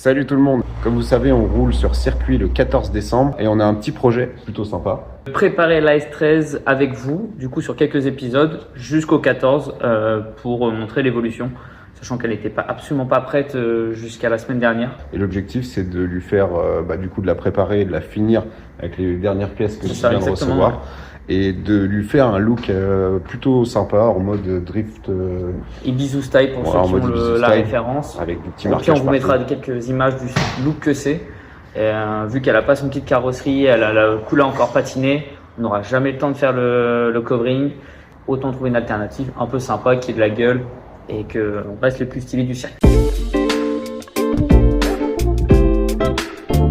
Salut tout le monde. Comme vous savez, on roule sur circuit le 14 décembre et on a un petit projet plutôt sympa. Préparer la S13 avec vous, du coup sur quelques épisodes jusqu'au 14 pour montrer l'évolution, sachant qu'elle n'était absolument pas prête jusqu'à la semaine dernière. Et l'objectif, c'est de lui faire du coup de la préparer et de la finir avec les dernières pièces que je viens de recevoir. Ouais. Et de lui faire un look plutôt sympa en mode drift. Ibiza style pour ceux qui ont la référence. Avec des petits marquages. On vous mettra quelques images du look que c'est. Vu qu'elle n'a pas son petite carrosserie, elle a le coulant encore patiné, on n'aura jamais le temps de faire le covering. Autant trouver une alternative un peu sympa qui ait de la gueule et qu'on reste le plus stylé du circuit.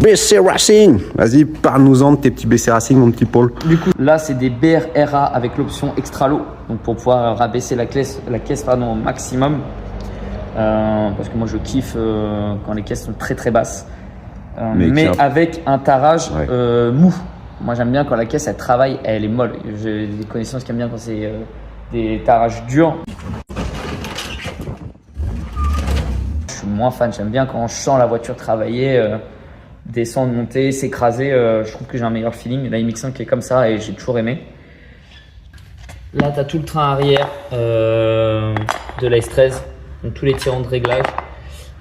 BC Racing, vas-y, parle-nous-en de tes petits BC Racing, mon petit Paul. Du coup, là, c'est des BRRA avec l'option extra low, donc pour pouvoir rabaisser la caisse au maximum. Parce que moi, je kiffe quand les caisses sont très très basses, mais avec un tarage mou. Moi, j'aime bien quand la caisse elle travaille, elle est molle. J'ai des connaissances qui aiment bien quand c'est des tarages durs. Je suis moins fan. J'aime bien quand je sens la voiture travailler. Descendre, monter, s'écraser, je trouve que j'ai un meilleur feeling. La MX-5 est comme ça et j'ai toujours aimé. Là, tu as tout le train arrière de la S13, donc tous les tirants de réglage.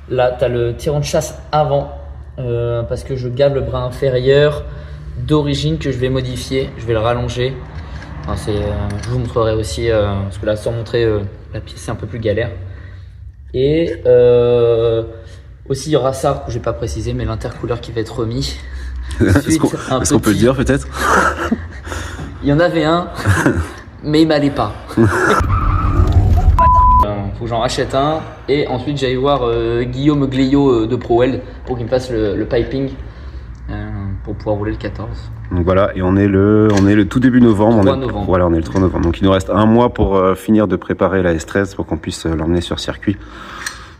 Là, tu as le tirant de chasse avant parce que je garde le bras inférieur d'origine que je vais modifier. Je vais le rallonger. Je vous montrerai aussi, parce que là, sans montrer la pièce, c'est un peu plus galère. Et aussi, il y aura ça que je n'ai pas précisé, mais l'intercouleur qui va être remis. Est-ce qu'on peut le dire peut-être? Il y en avait un, mais il m'allait pas. Faut que j'en rachète un et ensuite j'aille voir Guillaume Gleillot de ProWeld pour qu'il me fasse le piping pour pouvoir rouler le 14. Donc voilà, et on est le tout début novembre. Voilà, on est le 3 novembre. Donc il nous reste un mois pour finir de préparer la S13 pour qu'on puisse l'emmener sur circuit.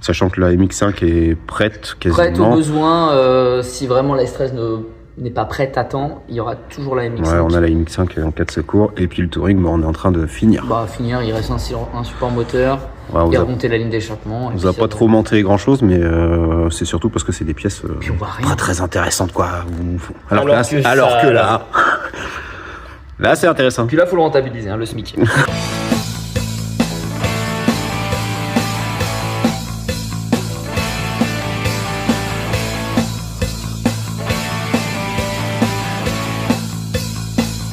Sachant que la MX-5 est prête quasiment. Prête au besoin, si vraiment la S13 n'est pas prête à temps, il y aura toujours la MX-5. Ouais, on a la MX-5 en cas de secours. Et puis le touring, on est en train de finir. Il reste un support moteur et remonter la ligne d'échappement. On nous a pas trop monté grand chose, mais c'est surtout parce que c'est des pièces pas très intéressantes, quoi. Alors que là, là c'est intéressant. Puis là, faut le rentabiliser, le SMIC.